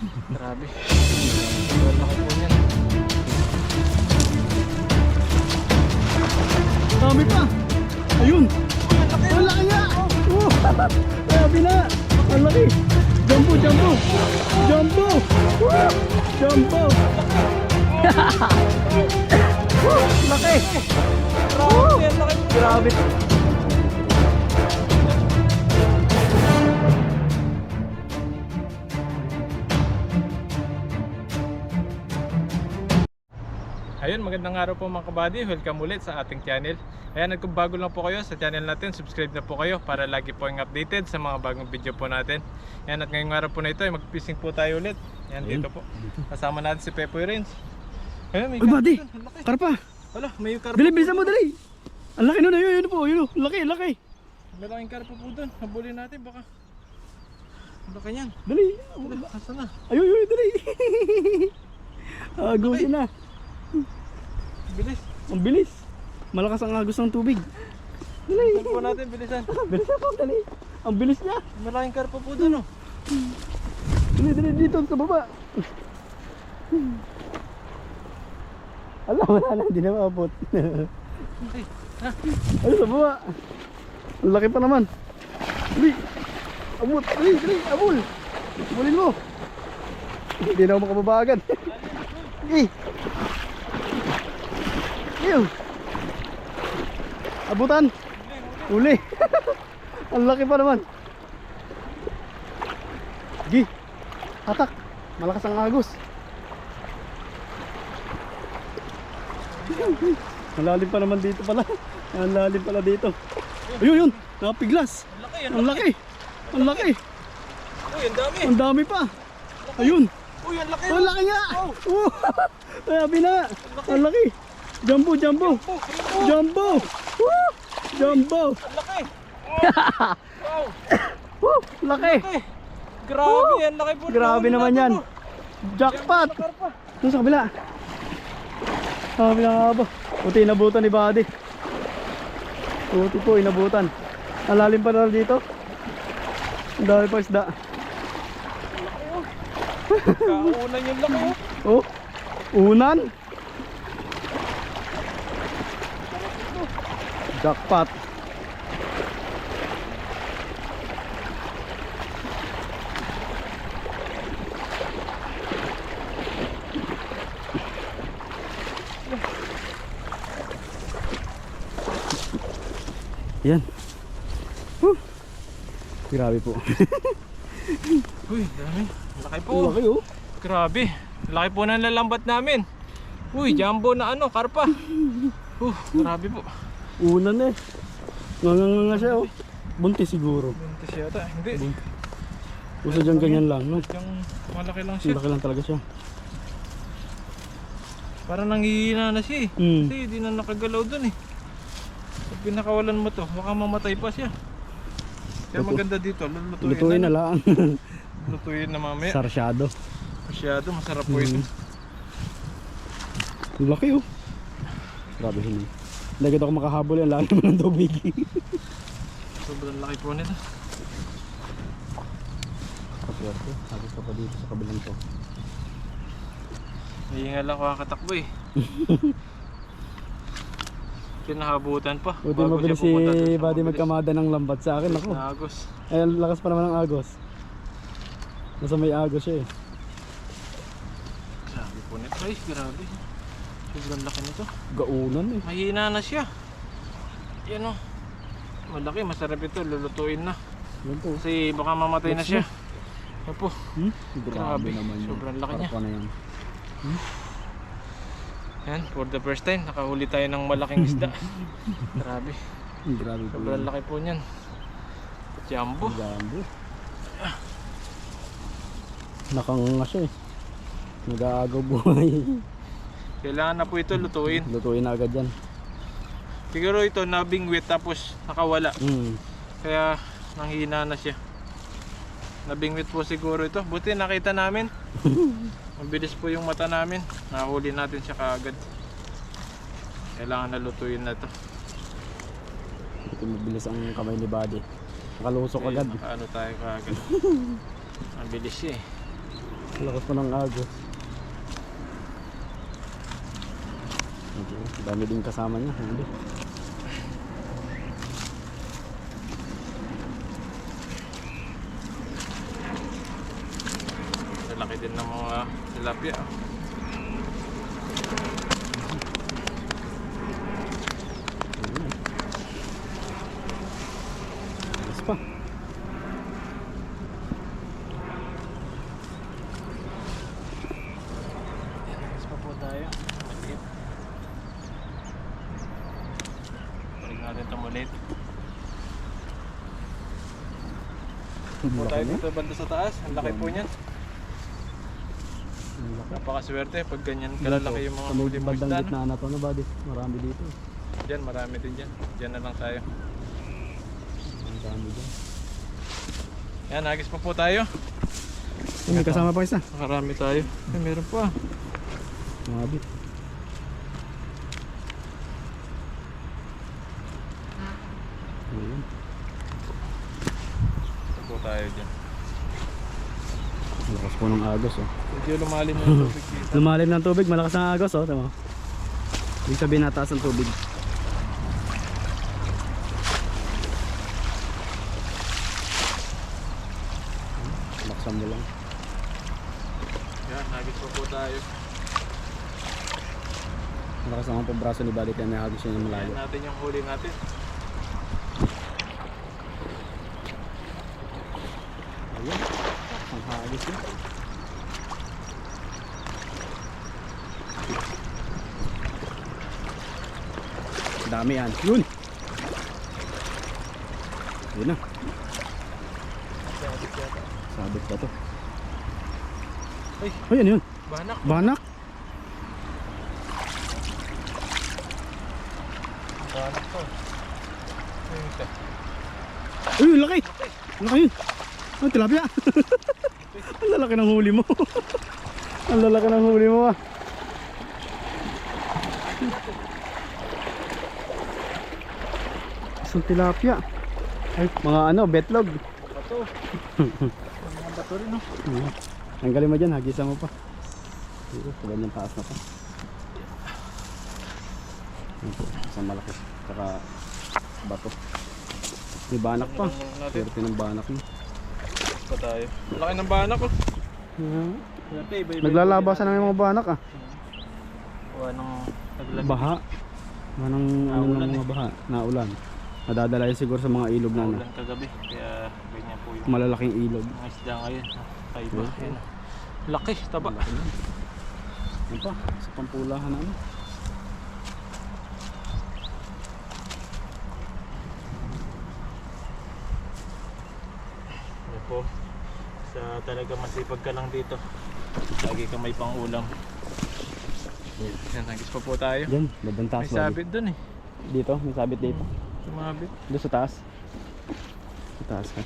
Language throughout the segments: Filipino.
Grabe. Wala ko po yan. Dami pa. Ayun. Ang laki nga. Oh. Grabe na. Ang laki. Jumbo, jumbo. Jumbo. Woo. Jumbo. Woo. Laki. Grabe, ang laki. Grabe. Ayun, magandang araw po mga kabady. Welcome ulit sa ating channel. Ayan, kung bago lang po kayo sa channel natin, subscribe na po kayo para lagi po yung updated sa mga bagong video po natin. Ayan, at ngayong araw po na ito ay mag-fishing po tayo ulit. Ayan, dito po. Kasama natin si Pepoy Renz. Ayun, may Uy, buddy. karpa doon. Ang laki. Karpa. Wala, may karpa. Dali, bilisan mo, dali. Ang laki nun. Ayun, po. Ayun, laki, laki. Malaking karpa po doon. Habulin natin baka. Ang laki niyan. Dali. Asa na? Ayun, ayun, dali. Agusin na. Bilis. Ang bilis. Malakas ang agos ng tubig. Dali. Ito po natin, bilisan. Bilisan po, dali. Ang bilis niya. Malaking karpa po doon, oh. Dali, dali, dito sa baba. Ala, wala na, hindi na maabot. Ay, ha? Ay, sa baba. Ang laki pa naman. Dali. Abot, dali, dali, abol. Abulin mo. Hindi na ako makababa agad. Okay. Ew. Abutan. Uli. Ang laki pa naman. Gi. Hatak. Malakas ang agos. Ang lalim pa naman dito pala. Ang lalim pala dito. Ayun, yun. Napiglas. Ang laki, Ang laki. Ang laki. Uy, ang dami. Ang dami pa. Ayun. Uy, ang laki. Ang laki nga. Oh. Sabi na. Ang laki. Jumbo, jumbo. Jumbo. Woo! Jumbo. Ang laki. Wow. Woo! Laki. Laki. Grabe, ang laki po. Grabe naman yan. Jackpot. Doon sa kabila. Sa kabila nga ba? Puti inabutan ni Buddy. Puti po inabutan. Ang lalim pa na dito. Ang dami pa isda. Kaunan yung laki, Oh. oh. Unan. Jackpot. Yan. Grabe po. Uy, dami. Laki po. Laki oh. Grabe. Laki po ng lalambat namin. Uy, jumbo na ano, karpa. Grabe po. Unan eh. Nga siya oh. Buntis siguro. Buntis yata. Hindi. Uso dyan ganyan lang no. Yung malaki lang siya. Laki lang talaga siya. Parang nangihina na siya eh. Mm. Kasi hindi na nakagalaw dun eh. Pag pinakawalan mo to, baka mamatay pa siya. Kaya maganda dito, Lutuin na lang. Lutuin na mamaya. Sarsyado. Masyado, masarap po ito. Ang laki oh. Grabe hindi. Hindi agad ako makahabol yan. Lalim ng tubig. Sobrang laki po nito. Kapwerte. Habis ka pa dito sa kabilang to. Hihingal ako kakatakbo eh. Kinahabutan pa. Buti bago mabilis siya pumunta doon si sa Buddy mabilis magkamada ng lambat sa akin. Ako. na agos. Ay, lakas pa naman ng agos. Nasa may agos siya eh. Sabi po nito. Ay, grabe. Sobrang laki nito. Gaunan eh. Mahina na siya. Yan o. Malaki, masarap ito. Lulutuin na. Yan po. Kasi baka mamatay na siya. Opo. Grabe naman yun. Sobrang laki niya. Karpa na yan. Yan, for the first time, nakahuli tayo ng malaking isda. Grabe. Grabe po Sobrang yun. laki po niyan. Jumbo. Jumbo. Nakanganga siya eh. Nag-aagaw buhay. Kailangan na po ito lutuin. Lutuin na agad yan. Siguro ito nabingwit tapos nakawala. Kaya nanghina na siya. Nabingwit po siguro ito. Buti nakita namin. Mabilis po yung mata namin. Nahuli natin siya kaagad. Kailangan na lutuin na ito. Ito mabilis ang kamay ni Buddy. Nakalusok agad. Ano tayo kaagad. Ang bilis siya eh. Lakas pa ng agos. Okay. Dami din kasama niya. Hindi. Laki din ng mga tilapia. Alas pa. Next pa po tayo. Maliit. Balik natin ito maliit. Po tayo dito banda sa taas. Ang laki po niyan. Napakaswerte pag ganyan kalalaki yung mga huli mo Bandang isda. gitna na to na buddy. Marami dito. Diyan, marami din dyan. Diyan na lang tayo. Ang dami dyan. Yan, hagis pa po tayo. May kasama pa isa. Marami tayo. Ay, meron pa. Mabit. Ayan. Ito po tayo dyan. Lakas po ng agos oh. Medyo lumalim yung tubig dito. Lumalim ng tubig, malakas ang agos oh. Tama. Ibig sabihin nataas ang tubig. Laksan mo lang. Yan, hagis pa po tayo. Malakas ang pambraso ni Buddy kaya may agos siya ng malayo. Yan natin yung huli natin. Ayan. Ang agos yun. Dami yan. Yun! Yun na. Sabit ba to? Ay, Ay, ano yun? banak. Banak! Banak to. Ayun ito. Uy, laki! Laki yun! Oh, tilapia! Ang lalaki ng huli mo. Ang lalaki ng huli mo ah. Isang tilapia. Ay, mga ano, betlog. Bato. Mga bato rin, no? Tanggalin mo dyan, hagisa mo pa. Ganyan taas na pa. Ayan po, isang malaki. Saka bato. May banak pa. Natin. Swerte ng banak mo. Pa tayo. Laki ng banak, oh. Naglalabasan na yung mga banak ah. Anong naglag. Baha. Anong ano Naulan ng mga baha? Naulan. Nadadala yun siguro sa mga ilog na ano. Ulan kagabi. Kaya ganyan po yung Malalaking ilog. mga isda ngayon. Kaiba. Ayan. Laki, taba. Malaki yan. Yan pa, sa pampulahan na ano. Ano po, sa talaga masipag ka lang dito. Lagi ka may pang ulam. Yan, hagis pa po tayo. Diyan, bandang taas. May sabit dun eh. Dito, may sabit dito. Sumabit. Doon sa taas. Sa taas ka.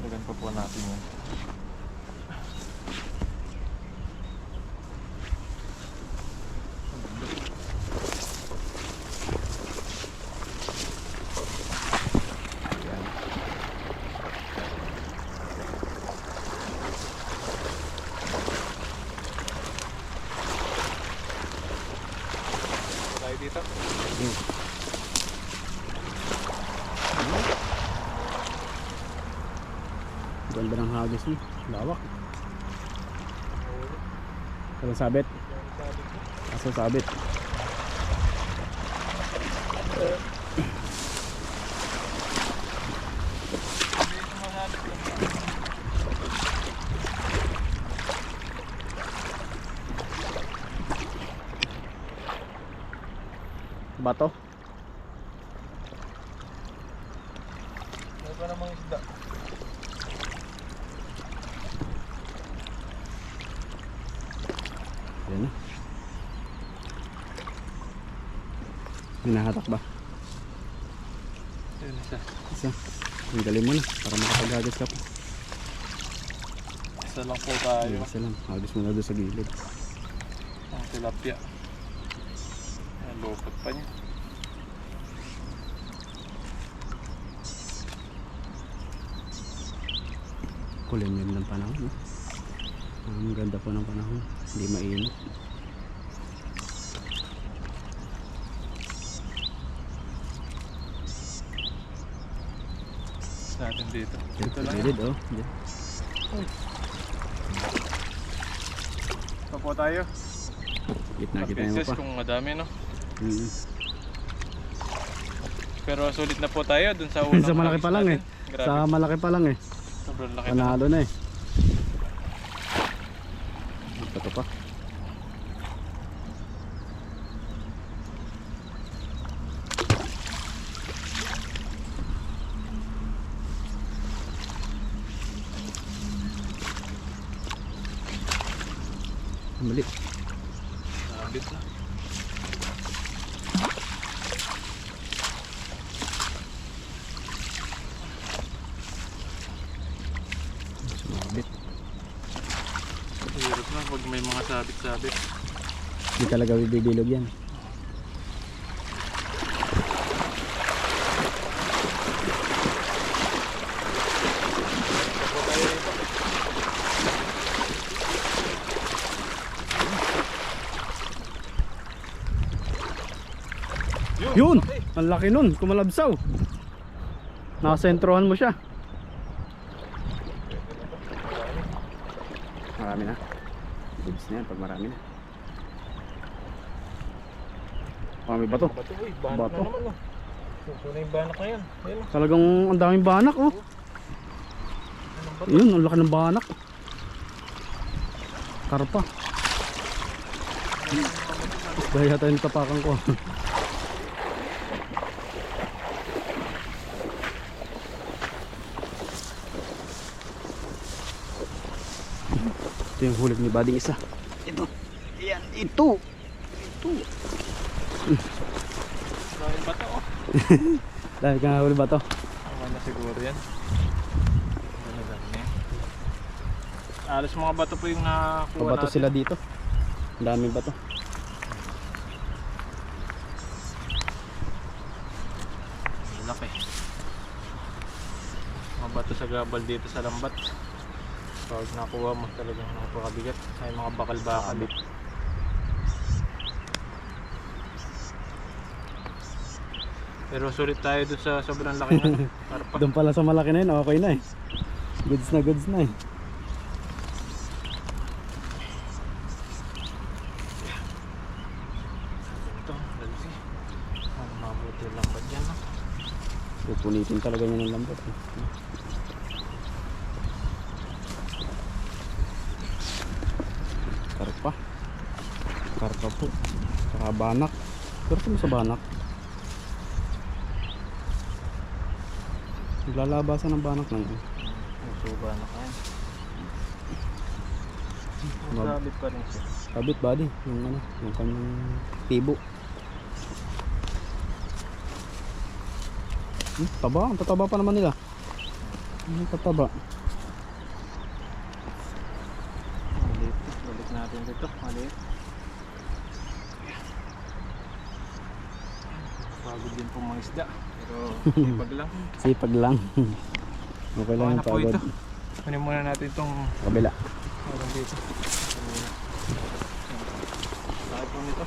Dagan pa po natin yun. Tayo dito. Ganda ng hagis mo. Lawak. Walang sabit. Aso sabit. Bato. May pa namang isda. Yan na. Hinahatak ba? Yun isa. Isa. Tanggalin mo na para makapaghagis ka pa. Isa lang po tayo. Ayun, isa lang. Hagis mo na doon sa gilid. Ang tilapia. Ayan, lupot pa niya. Kulim yun ng panahon. Ang ganda po ng panahon. Hindi mainit. Natin dito. Dito lang yan. Gilid, oh. Diyan. Pa po tayo. Gitna kita mo Pieces pa. kung madami, no? Mm. Pero sulit na po tayo dun sa unang Sa malaki harvest pa lang natin. Grabe. Sa malaki pa lang Sobrang laki na. Panalo na Ito pa. Mali. Sabit na. Sumabit. Hirap na pag may mga sabit-sabit. Hindi talaga bibilog yan. Yun! Ang laki nun, kumalabsaw. Nakasentrohan mo siya. Marami na. Goods na yan pag marami na. Marami ba to? Bato, uy. Banak Bato. na naman, oh. Susunod yung banak na yan. Ayun, oh. Talagang ang daming banak, oh. Anong bato? Yun, ang laki ng banak. Karpa. Dahil yata yung tapakan ko. Ito yung hulog ni Bading isa. Ito. Ayan, ito. Ito. Maraming bato, oh. Dahil ka nga huli ba to? Tama na siguro yan. Ano na yan. Alas mga bato po yung nakakuha Pabato natin. sila dito. Ang daming bato. Ang laki. Mga bato sa gabal dito sa lambat. Pag nakuha mo talagang napakabigat. Ay mga bakal-bakal. Pero sulit tayo dun sa sobrang laki ng karpa. Doon pala sa malaki na yun, okay na eh. Goods na eh. Ito, lalaki. Ang mabuti lang ba dyan, no? Pupunitin talaga niya ng lambot. Eh. Karpa. Karpa po. Saka banak. Pero mo sa banak. Naglalabasan ng banak lang. Nagsuba na kayo. Masabit pa rin siya. Kabit body. Yung ano, yung kanyang tibo. Taba. Ang tataba pa naman nila. Ang tataba. Maliit. Balik natin dito. Maliit. Pagod din pong mga isda. Pero ipag lang. Sipag lang. Okay lang Okay yung na po pagod. ito. Kunin muna natin itong Kabila. meron dito. Bakit po nito?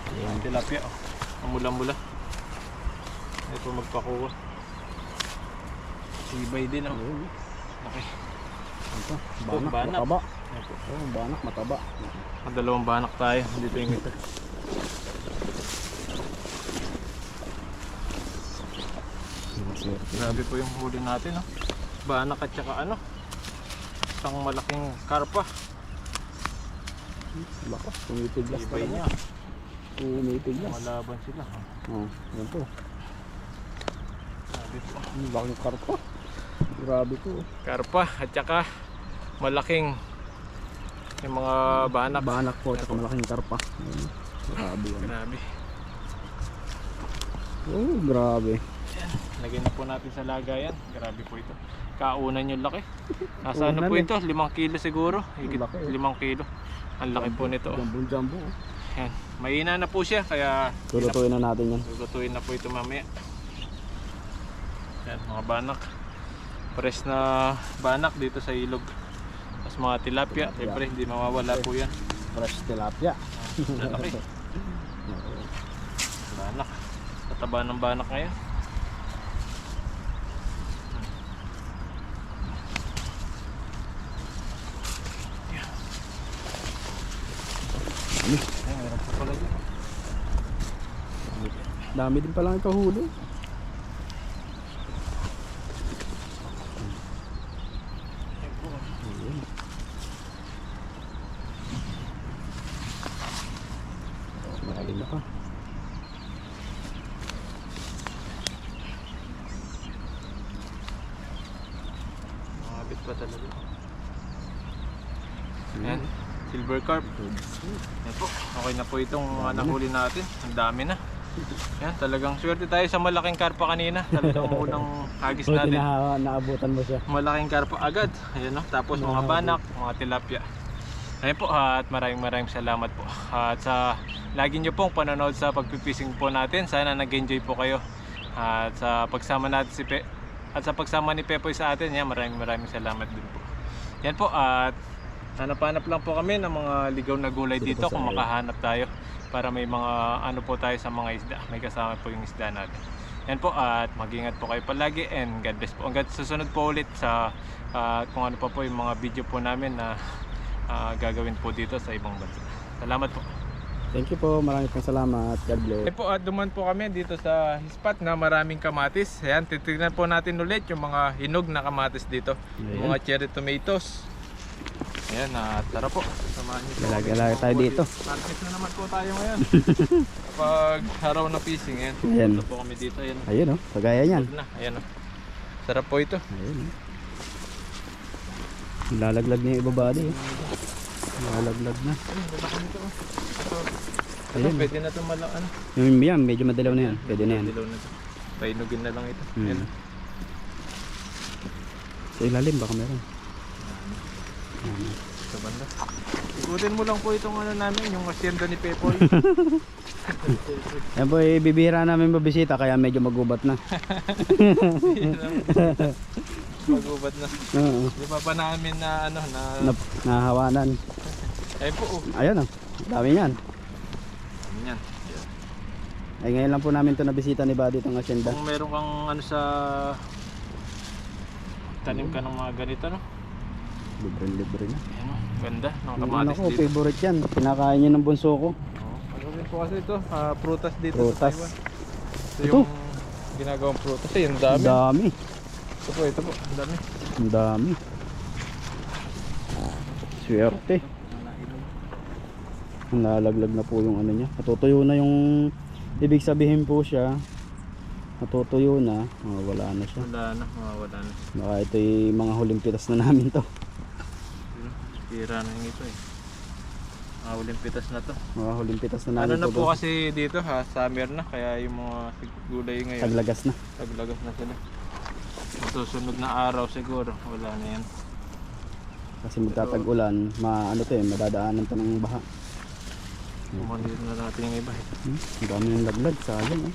Ayan, tilapia. Oh. Ang mula-mula. Ito magpakuha. Sibay din. Oh. Okay. Ito, Oh, banak, banak. mataba. Oh, banak, mataba. Ang dalawang banak tayo. Dito yung ito. Grabe po yung huli natin. Oh. Banak at saka ano. Isang malaking karpa. Lakas, tumitiglas Sibay talaga. niya. Tumitiglas. Malaban sila. Oh, yan po. Grabe po. Ang laking karpa. Grabe po. Karpa at saka malaking yung mga banak. Banak po, at malaking karpa. Ayun. Grabe yan. Grabe. Oh, grabe. Lagyan na po natin sa lagayan. Grabe po ito. Kaunan yung laki. Nasa ano Unan po eh. ito? 5 kilo siguro. Higit Laki, eh. 5 kilo. Ang laki po nito. Jumbo. Yan. Mahina na po siya kaya Lulutuin na natin yan. lulutuin na po ito mamaya. Yan, mga banak. Pares na banak dito sa ilog. Tapos mga tilapia, siyempre hindi mawawala po yan. Fresh tilapia. Lalaki. Banak. Tataba ng banak ngayon. Ay, meron pa pala dyan. Dami din palang ikahuli. Malalim na pa. Makabit pa talaga. Ayan, silver carp. Ayan po, okay na po itong mga nahuli natin. Ang dami na. Ayan, talagang swerte tayo sa malaking karpa kanina. Talagang unang hagis Buti natin. naabutan mo siya. Malaking karpa agad. Ayan no? Tapos mga banak, mga tilapia. Ayan po, at maraming salamat po. At sa lagi nyo pong panonood sa pagpipising po natin. Sana nag-enjoy po kayo. At sa pagsama natin at sa pagsama ni Pepoy sa atin, yan, maraming salamat din po. Yan po, at hanap-hanap lang po kami ng mga ligaw na gulay dito kung makahanap tayo. Para may mga ano po tayo sa mga isda. May kasama po yung isda natin. Yan po, at mag-ingat po kayo palagi and God bless po. Hanggang susunod po ulit sa kung ano pa po yung mga video po namin na gagawin po dito sa ibang bansa. Salamat po. Thank you po, maraming pong salamat. God bless. Ayan po, at duman po kami dito sa spot na maraming kamatis. Ayan, titignan po natin ulit yung mga hinog na kamatis dito. Yung mga cherry tomatoes. Ayan, tara po. Samahan niyo po. Gala-gala tayo dito. Market na naman po tayo ngayon. Kapag araw na fishing, ayan. Ayan. Pupunta po kami dito. Ayan. Ayun oh, kagaya niyan. Ayan o. Sarap po ito. Ayun oh. Lalaglag niya yung ibaba din. Lalaglag na. Ayun, lalaki nito. Ito, Ayun. pwede na ito ano. Yung yan, medyo madilaw na yan. Pwede na yan. Dilaw na ito. Painugin na lang ito. Hmm. Ayan. Sa ilalim baka meron. Sa banda. Ikutin mo lang po itong ano namin, yung asyenda ni Pepoy. Yan po, bibihira namin mabisita kaya medyo magubat na. Magubat na. Oo. Di pa pa namin na ano na. Nahawanan. Ayun po. Ayun oh, dami yan. Yan. Ay ngayon lang po namin ito nabisita ni Buddy itong asyenda. Kung meron kang ano sa tanim ka ng mga ganito no. Libre na. Ayan o, ganda ng Ano kamatis ko, dito. favorite yan. Pinakain niya ng bunso ko. Ano rin po kasi ito, prutas dito Prutas. sa Taiwan. Ito Ito. yung ginagawang prutas. Ay, ang dami. Dami. Ito po, ang dami. Ang dami. Swerte. Nalaglag na po yung ano niya. Natutuyo na yung ibig sabihin po siya. Natutuyo na. Wala na siya. Wala na, mawawala na. Baka ito yung mga huling pitas na namin to. Pira na yung ito eh. Uling pitas na to. Mga huling pitas na Ano namin na to. po kasi dito ha, summer na. Kaya yung mga gulay ngayon, Taglagas na. taglagas na sila. Susunod na araw siguro, wala na yan. Kasi magtatag-ulan. Ano to eh, madadaanan to ng baha. Kumanin na natin yung iba. Ang dami yung laglag. Sayang eh.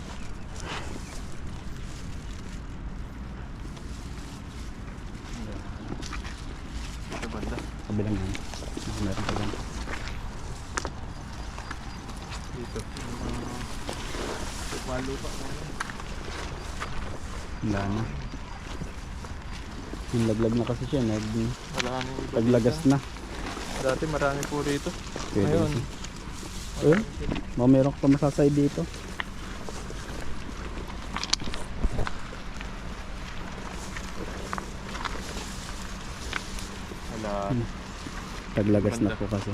Sa banda. Kabilang yan. Meron pa lang. Dito. Malupa. Wala na. Yung laglag na kasi siya. Wala na yung iba. Taglagas dito. na. Dati marami po rito. Pwede Ngayon, na. Ayun. Meron ka pa masasay dito. wala. Taglagas na Ganda. po kasi.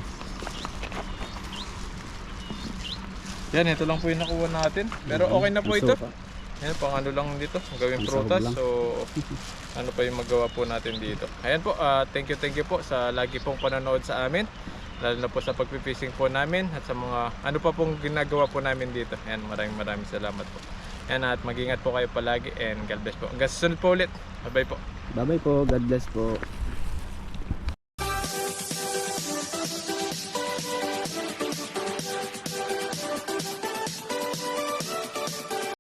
Yan, ito lang po yung nakuha natin. Pero okay na po Ang ito. sopa. Yan, pang ano lang dito. Gawing Ang prutas. sahog lang. So, ano pa yung magawa po natin dito. Ayan po, thank you po sa lagi pong panonood sa amin. Lalo na po sa pagpipishing po namin at sa mga ano pa pong ginagawa po namin dito. Ayan, maraming salamat po. Ayan, at mag-ingat po kayo palagi and God bless po. Hanggang sa susunod po ulit. Bye bye po. Bye bye po. God bless po.